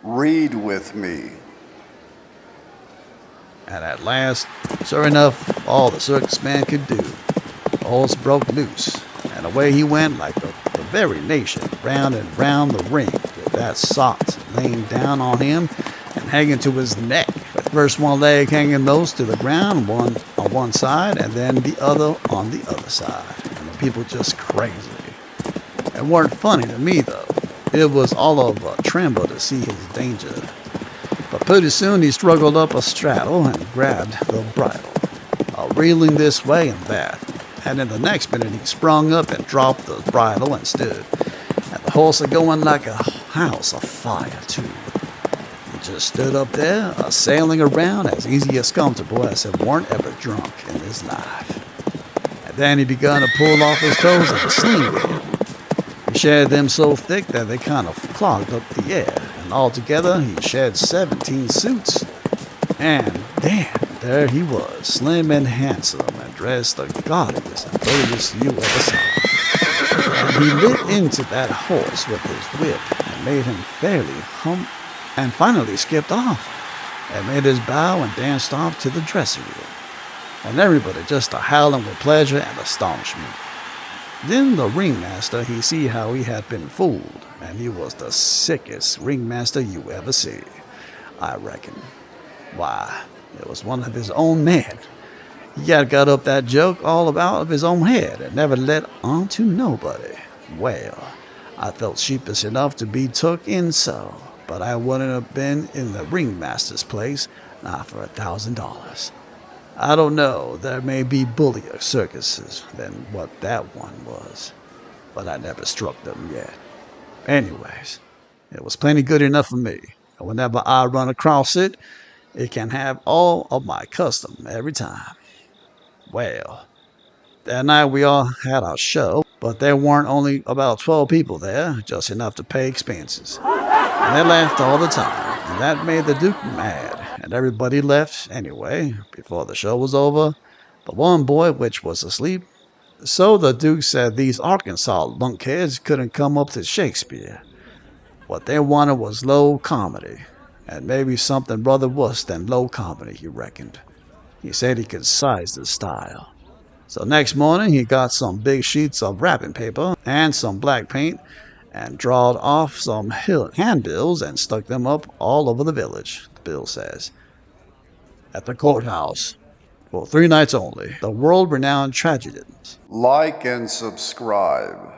Read with me. And at last, sure enough, all the circus man could do, the horse broke loose, and away he went like the very nation, round and round the ring, with that sot laying down on him and hanging to his neck. With first one leg hanging nose to the ground, one on one side, and then the other on the other side. And the people just crazy. It weren't funny to me, though. It was all of a tremble to see his danger. But pretty soon he struggled up a straddle and grabbed the bridle, reeling this way and that. And in the next minute he sprung up and dropped the bridle and stood. And the horse a going like a house afire, too. He just stood up there, sailing around as easy as comfortable as if weren't ever drunk in his life. And then he begun to pull off his toes and sling them. He shed them so thick that they kind of clogged up the air. And altogether, he shed 17 suits. And damn, there he was, slim and handsome, and dressed the gaudiest and prettiest you ever saw. And he lit into that horse with his whip and made him fairly hump, and finally skipped off and made his bow and danced off to the dressing room. And everybody just a-howling with pleasure and astonishment. Then the ringmaster, he see how he had been fooled, and he was the sickest ringmaster you ever see, I reckon. Why, it was one of his own men. He had got up that joke all about of his own head and never let on to nobody. Well, I felt sheepish enough to be took in so, but I wouldn't have been in the ringmaster's place, not for $1,000. I don't know, there may be bullier circuses than what that one was, but I never struck them yet. Anyways, it was plenty good enough for me, and whenever I run across it, it can have all of my custom every time. Well, that night we all had our show, but there weren't only about 12 people there, just enough to pay expenses. And they laughed all the time, and that made the Duke mad. And everybody left anyway, before the show was over, but one boy which was asleep. So the Duke said these Arkansas lunkheads couldn't come up to Shakespeare. What they wanted was low comedy, and maybe something rather worse than low comedy, he reckoned. He said he could size the style. So next morning he got some big sheets of wrapping paper and some black paint, and drawed off some handbills and stuck them up all over the village, the bill says. At the courthouse, for 3 nights only, the world-renowned tragedians. Like and subscribe.